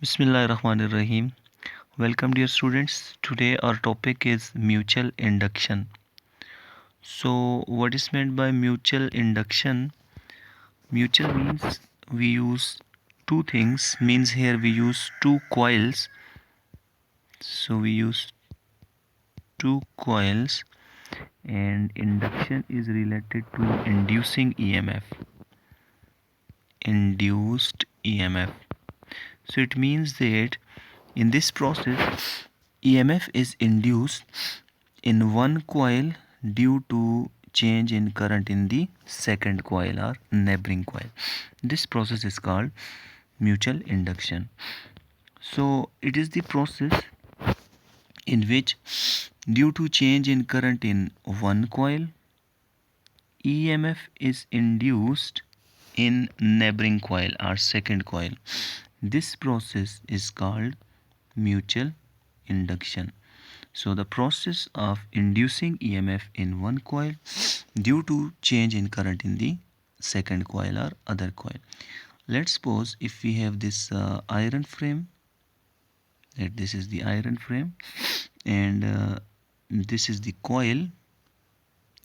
Bismillahirrahmanirrahim. Welcome dear students. Today our topic is mutual induction. So what is meant by mutual induction? Mutual means we use two things, means here we use two coils. So we use two coils and induction is related to inducing EMF. Induced EMF. So it means that in this process EMF is induced in one coil due to change in current in the second coil or neighboring coil. This process is called mutual induction. So it is the process in which due to change in current in one coil EMF is induced in neighboring coil or second coil. This process is called mutual induction. So the process of inducing EMF in one coil due to change in current in the second coil or other coil. Let's suppose if we have this iron frame, that this is the iron frame and this is the coil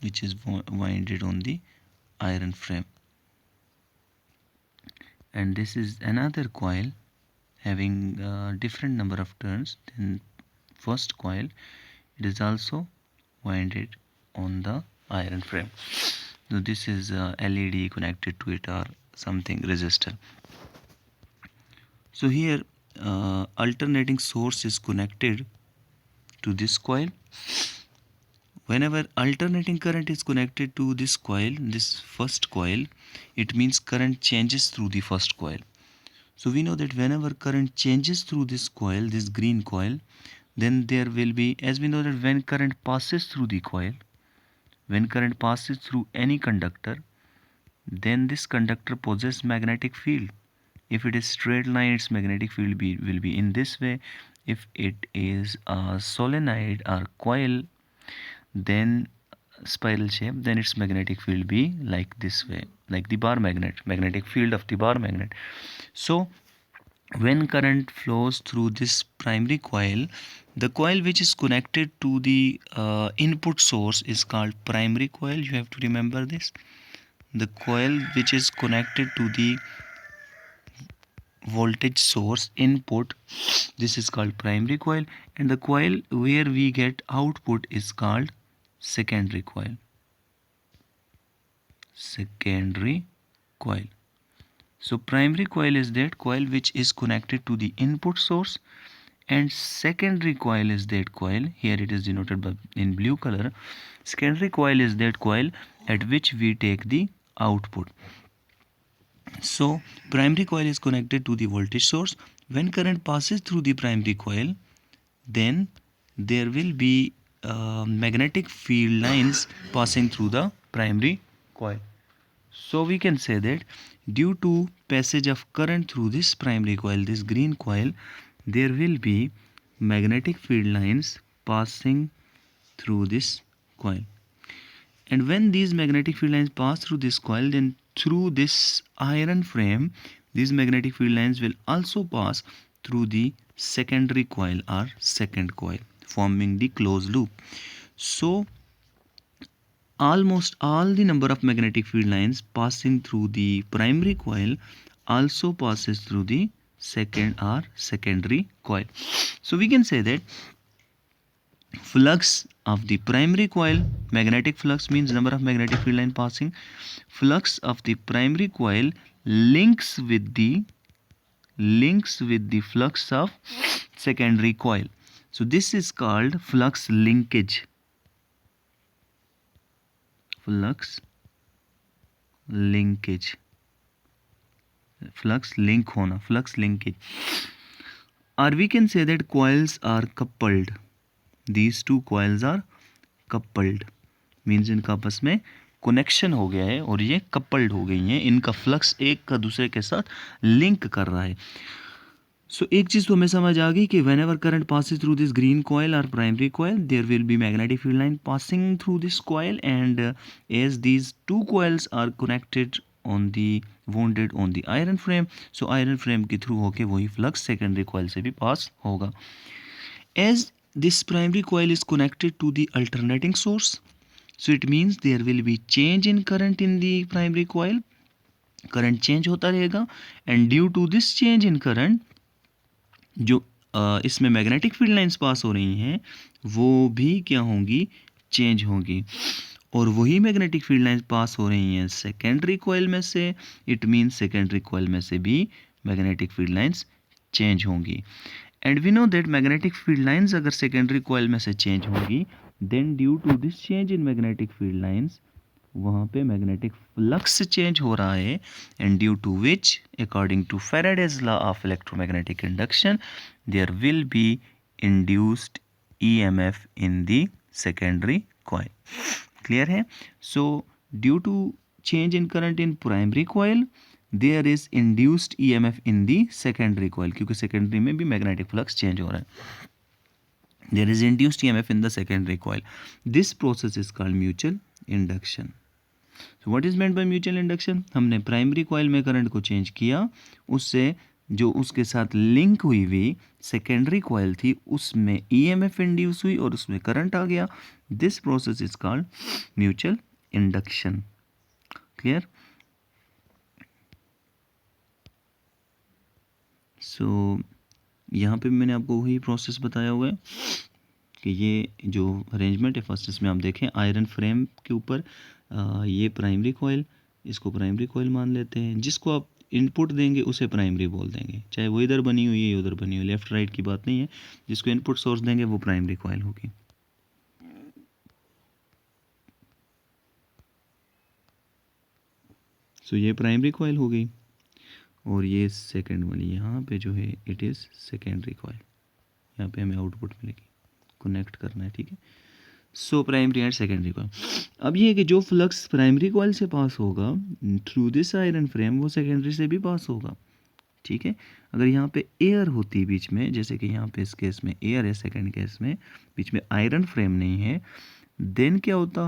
which is winded on the iron frame, and this is another coil having different number of turns than first coil. It is also winded on the iron frame. So this is a LED connected to it or something resistor. So here alternating source is connected to this coil. Whenever alternating current is connected to this coil, this first coil, it means current changes through the first coil. So we know that whenever current changes through this coil, this green coil, then there will be, as we know that when current passes through the coil, when current passes through any conductor, then this conductor possesses magnetic field. If it is straight line, its magnetic field will be in this way. If it is a solenoid or coil, then spiral shape, then its magnetic field be like this way, like the bar magnet, magnetic field of the bar magnet. So when current flows through this primary coil, the coil which is connected to the input source is called primary coil. You have to remember this. The coil which is connected to the voltage source input, this is called primary coil, and the coil where we get output is called secondary coil. Secondary coil. So primary coil is that coil which is connected to the input source, and secondary coil is that coil, here it is denoted by in blue color. Secondary coil is that coil at which we take the output. So primary coil is connected to the voltage source. When current passes through the primary coil, then there will be magnetic field lines passing through the primary coil. So we can say that due to passage of current through this primary coil, this green coil, there will be magnetic field lines passing through this coil. And when these magnetic field lines pass through this coil, then through this iron frame, these magnetic field lines will also pass through the secondary coil or second coil, forming the closed loop. So almost all the number of magnetic field lines passing through the primary coil also passes through the second or secondary coil. So we can say that flux of the primary coil, magnetic flux means number of magnetic field line passing, flux of the primary coil links with the flux of secondary coil. So this is called flux linkage. Flux linkage, flux link होना, flux linkage. Or we can say that coils are coupled. These two coils are coupled, means इनका आपस में connection हो गया है और ये coupled हो गई हैं, इनका फ्लक्स एक का दूसरे के साथ लिंक कर रहा है. So एक चीज़ तो हमें समझ आ गई कि whenever current passes through this green coil or primary coil, there will be magnetic field line passing through this coil, and as these two coils are connected on the wounded on the iron frame, so iron frame के through होके वही flux secondary coil से भी पास होगा. As this primary coil is connected to the alternating source, so it means there will be change in current in the primary coil. Current change होता रहेगा and due to this change in current जो इसमें magnetic field lines pass हो रही हैं वो भी क्या होंगी, चेंज होंगी. और वही मैग्नेटिक फील्ड लाइंस पास हो रही हैं सेकेंडरी कॉइल में से, इट मीन्स सेकेंडरी कॉइल में से भी मैग्नेटिक फील्ड लाइंस चेंज होंगी. And we know that magnetic field lines अगर सेकेंडरी कॉइल में से चेंज होंगी then due to this change in magnetic field lines वहाँ पे मैग्नेटिक फ्लक्स चेंज हो रहा है and due to which according to Faraday's law of electromagnetic induction there will be induced EMF in the secondary coil. Clear है? So due to change in current in primary coil there is induced EMF in the secondary coil, क्योंकि secondary में भी magnetic flux change हो रहा है. There is induced EMF in the secondary coil. This process is called mutual induction. So what is meant by mutual induction? हमने primary coil में current को change किया, उससे जो उसके साथ लिंक हुई हुई सेकेंडरी कॉइल थी उसमें ईएमएफ इंड्यूस हुई और उसमें करंट आ गया. This process is called mutual induction. Clear? So यहाँ पे मैंने आपको वही प्रोसेस बताया हुआ है कि ये जो अरेंजमेंट है फर्स्ट इसमें आप देखें आयरन फ्रेम के ऊपर ये प्राइमरी कॉइल, इसको प्राइमरी कॉइल मान लेते हैं. जिसको आप इनपुट देंगे उसे प्राइमरी बोल देंगे, चाहे वो इधर बनी हुई है या उधर बनी हुई है, लेफ्ट राइट की बात नहीं है. जिसको इनपुट सोर्स देंगे वो प्राइमरी कॉइल होगी. सो ये प्राइमरी कॉइल हो गई और ये सेकेंड वाली यहाँ पे जो है इट इज़ सेकेंडरी कॉइल. यहाँ पे हमें आउटपुट मिलेगी, कनेक्ट करना है. ठीक है? So primary and secondary coil. अब ये है कि जो फ्लक्स प्राइमरी कॉइल से पास होगा थ्रू दिस आयरन फ्रेम वो सेकेंडरी से भी पास होगा. ठीक है? अगर यहाँ पे एयर होती बीच में, जैसे कि यहाँ पे इस केस में एयर है, सेकेंड केस में बीच में आयरन फ्रेम नहीं है, देन क्या होता,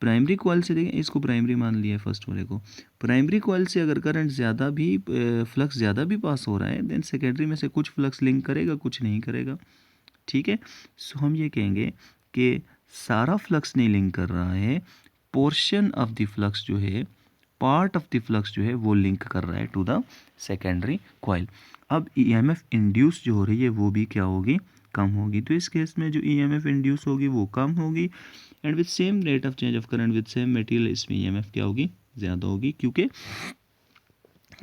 प्राइमरी कॉइल से, देखें इसको प्राइमरी मान लिया है फर्स्ट वाले को, प्राइमरी कॉइल से अगर करंट ज़्यादा भी फ्लक्स ज़्यादा भी पास हो रहा है देन सेकेंडरी में से कुछ फ्लक्स लिंक करेगा, कुछ नहीं करेगा. ठीक है? सो हम ये कहेंगे कि सारा फ्लक्स नहीं लिंक कर रहा है, पोर्शन ऑफ द फ्लक्स जो है, पार्ट ऑफ द फ्लक्स जो है वो लिंक कर रहा है टू द सेकेंडरी कॉइल. अब ईएमएफ इंड्यूस जो हो रही है वो भी क्या होगी, कम होगी. तो इस केस में जो ईएमएफ इंड्यूस होगी वो कम होगी and with same rate of change of current with same material इसमें ईएमएफ क्या होगी, ज़्यादा होगी, क्योंकि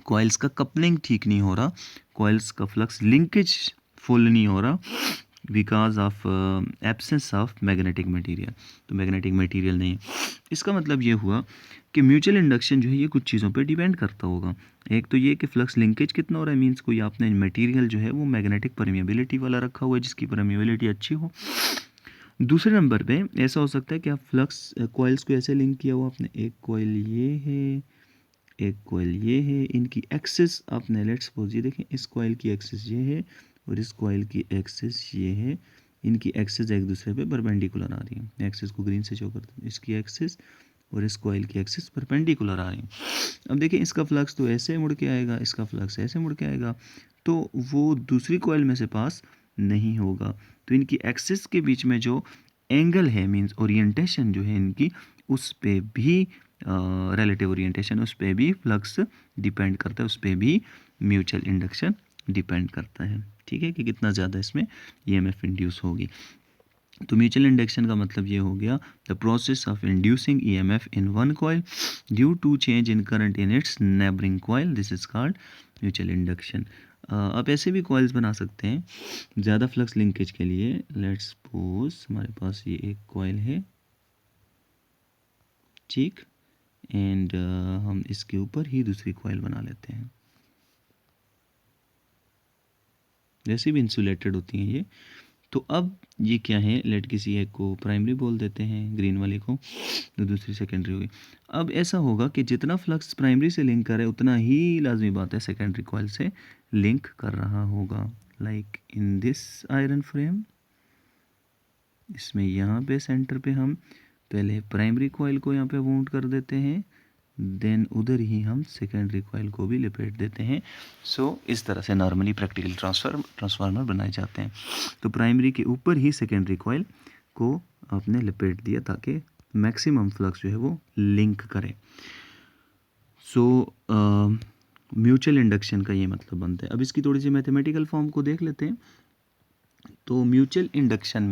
कॉइल्स का कपलिंग ठीक नहीं हो रहा, कॉइल्स का फ्लक्स लिंकेज फुल नहीं हो रहा because of absence of magnetic material. तो मैग्नेटिक मटेरियल नहीं. इसका मतलब ये हुआ कि म्यूचुअल इंडक्शन जो है ये कुछ चीज़ों पे डिपेंड करता होगा. एक तो ये कि फ्लक्स लिंकेज कितना हो रहा है, मीन्स कोई आपने मटेरियल जो है वो मैग्नेटिक परमिएबिलिटी वाला रखा हुआ है जिसकी परमिएबिलिटी अच्छी हो. दूसरे नंबर पे ऐसा हो सकता है कि आप फ्लक्स कॉइल्स को ऐसे लिंक किया हुआ आपने, एक कॉइल ये है, एक कॉइल ये है, इनकी एक्सिस आपने लेट्स सपोज ये देखें, इस कॉइल की एक्सिस ये है और इस कॉइल की एक्सिस ये है, इनकी एक्सिस एक दूसरे पे परपेंडिकुलर आ रही है. एक्सिस को ग्रीन से शो करते हैं, इसकी एक्सिस और इस कॉइल की एक्सिस परपेंडिकुलर आ रही है. अब देखिए इसका फ्लक्स तो ऐसे मुड़ के आएगा, इसका फ्लक्स ऐसे मुड़ के आएगा, तो वो दूसरी कॉइल में से पास नहीं होगा. तो इनकी एक्सिस के बीच में जो एंगल है मींस ओरिएंटेशन जो है इनकी, उस पे भी रिलेटिव ओरिएंटेशन, उस पे भी फ्लक्स डिपेंड करता है, उस पे भी म्यूचुअल इंडक्शन डिपेंड करता है. ठीक है? कि कितना ज़्यादा इसमें ईएमएफ इंड्यूस होगी. तो म्यूचुअल इंडक्शन का मतलब ये हो गया the process of inducing EMF in one coil due to change in current in its neighbouring coil, this is called mutual induction. आप ऐसे भी कॉइल्स बना सकते हैं ज़्यादा फ्लक्स लिंकेज के लिए. लेट्स सपोज हमारे पास ये एक कॉइल है, ठीक, एंड हम इसके ऊपर ही दूसरी कॉइल बना लेते हैं. वैसे भी इंसुलेटेड होती हैं ये. तो अब ये क्या है, लेट किसी एक को प्राइमरी बोल देते हैं, ग्रीन वाले को, तो दूसरी सेकेंडरी होगी. अब ऐसा होगा कि जितना फ्लक्स प्राइमरी से लिंक करे उतना ही लाजमी बात है सेकेंडरी कॉइल से लिंक कर रहा होगा. Like in this iron frame, इसमें यहाँ पे सेंटर पे हम पहले प्राइमरी कॉइल को यहाँ पे वाउंड कर देते हैं देन उधर ही हम सेकेंडरी कॉइल को भी लपेट देते हैं। सो इस तरह से नॉर्मली प्रैक्टिकल ट्रांसफार्मर बनाए जाते हैं। तो प्राइमरी के ऊपर ही सेकेंडरी कॉइल को आपने लपेट दिया ताकि मैक्सिमम फ्लक्स जो है वो लिंक करे। सो म्यूचुअल इंडक्शन का ये मतलब बनता है। अब इसकी थोड़ी सी मैथमेटिकल फॉर्म को देख लेते हैं। तो म्यूचुअल इंडक्शन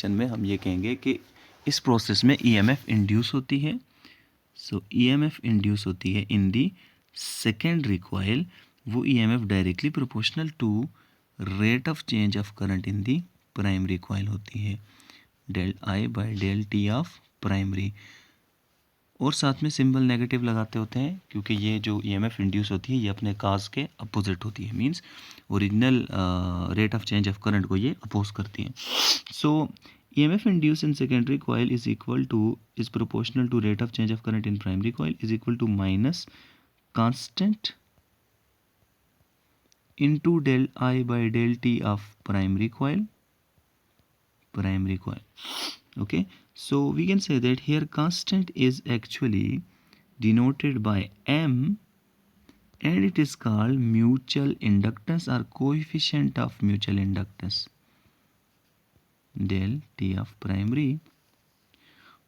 में हम ये कहेंगे कि इस प्रोसेस में ईएमएफ इंड्यूस होती है। सो ईएमएफ इंड्यूस होती है इन दी सेकेंडरी कॉइल। वो EMF directly proportional to rate of change of current in the primary coil होती है, del I by del T of primary. और साथ में सिंबल नेगेटिव लगाते होते हैं क्योंकि ये जो ईएमएफ इंड्यूस होती है ये अपने काज के अपोजिट होती है, means original rate of change of current को ये अपोज करती है। सो EMF induced in secondary coil is proportional to rate of change of current in primary coil is equal to minus constant into del I by del T of primary coil. Okay, so we can say that here constant is actually denoted by M and it is called mutual inductance or coefficient of mutual inductance del T of primary,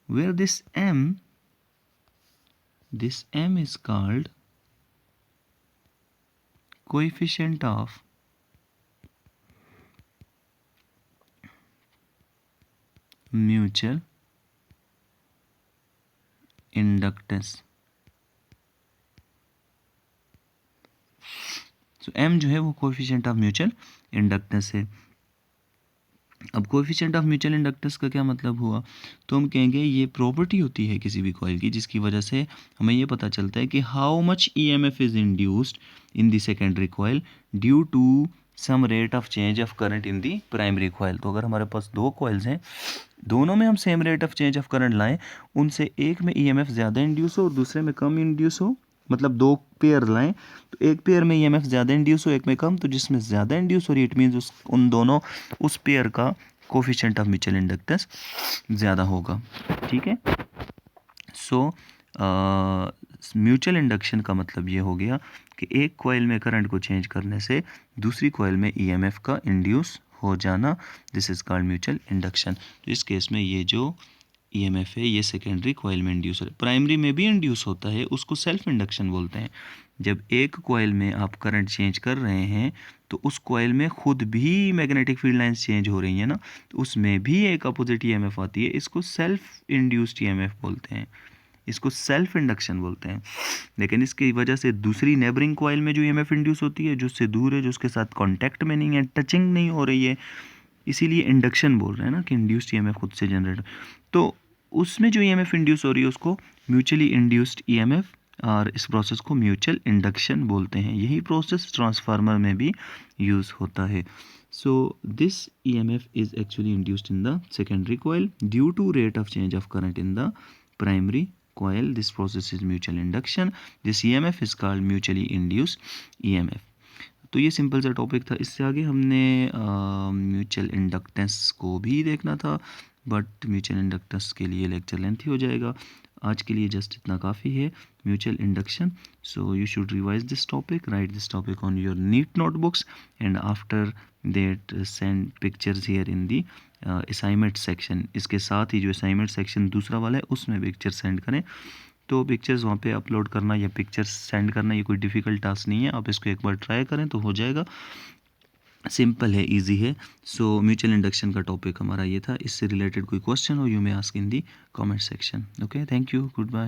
where this M is called coefficient of mutual inductance. So M जो है वो coefficient of mutual inductance है। अब coefficient of mutual inductance का क्या मतलब हुआ? तो हम कहेंगे ये प्रॉपर्टी होती है किसी भी कॉइल की जिसकी वजह से हमें ये पता चलता है कि how much EMF is induced in the secondary coil due to some rate of change of current in the primary coil. तो अगर हमारे पास दो कॉइल्स हैं, दोनों में हम same rate of change of current लाएं, उनसे एक में ईएमएफ ज़्यादा इंड्यूस हो और दूसरे में कम इंड्यूस हो, मतलब दो पेयर लाएं तो एक पेयर में ईएमएफ ज़्यादा इंड्यूस हो एक में कम, तो जिसमें ज़्यादा इंड्यूस हो रही इट मीन्स उन दोनों उस पेयर का कोफिशिएंट ऑफ म्यूचुअल इंडक्टेंस ज़्यादा होगा। ठीक है। सो म्यूचुअल इंडक्शन का मतलब ये हो गया कि एक कॉइल में करंट को चेंज करने से दूसरी कॉइल में ईएमएफ का इंड्यूस हो जाना, this is called mutual induction. तो इस केस में ये जो ईएमएफ है ये सेकेंडरी कॉइल में इंड्यूस हो रहा है, प्राइमरी में भी इंड्यूस होता है, उसको सेल्फ इंडक्शन बोलते हैं। जब एक कॉइल में आप करंट चेंज कर रहे हैं तो उस कॉइल में खुद भी मैग्नेटिक फील्ड लाइंस चेंज हो रही हैं ना, तो उसमें भी एक अपोजिट ईएमएफ आती है, इसको सेल्फ इंड्यूस्ड ईएमएफ बोलते हैं, इसको सेल्फ इंडक्शन बोलते हैं। लेकिन इसकी वजह से दूसरी नेबरिंग कॉइल में जो ईएमएफ इंड्यूस होती है, जो उससे दूर है, जो उसके साथ कांटेक्ट में नहीं है, टचिंग नहीं हो रही है, इसीलिए इंडक्शन बोल रहे हैं ना कि इंड्यूस्ड ईएमएफ खुद से जनरेट, तो उसमें जो ईएमएफ इंड्यूस हो रही है उसको म्यूचुअली इंड्यूस्ड ईएमएफ, और इस प्रोसेस को म्यूचुअल इंडक्शन बोलते हैं। यही प्रोसेस ट्रांसफार्मर में भी यूज़ होता है। So this EMF is actually induced in the secondary coil due to rate of change of current in the primary coil. This process is mutual induction. This EMF is called mutually induced EMF. तो ये simple सा topic था। इससे आगे हमने mutual inductance को भी देखना था, बट म्यूचुअल इंडक्टेंस के लिए लेक्चर लेंथी हो जाएगा। आज के लिए जस्ट इतना काफ़ी है, mutual induction. So you should revise this topic, write this topic on your neat notebooks and after that send pictures here in the assignment section. इसके साथ ही जो असाइनमेंट सेक्शन दूसरा वाला है उसमें पिक्चर सेंड करें। तो पिक्चर्स वहाँ पे अपलोड करना या पिक्चर्स सेंड करना ये कोई डिफ़िकल्ट टास्क नहीं है, आप इसको एक बार ट्राई करें तो हो जाएगा, सिंपल है, इजी है। सो म्यूचुअल इंडक्शन का टॉपिक हमारा ये था। इससे रिलेटेड कोई क्वेश्चन हो you may ask in the comment section. Okay, thank you, good bye.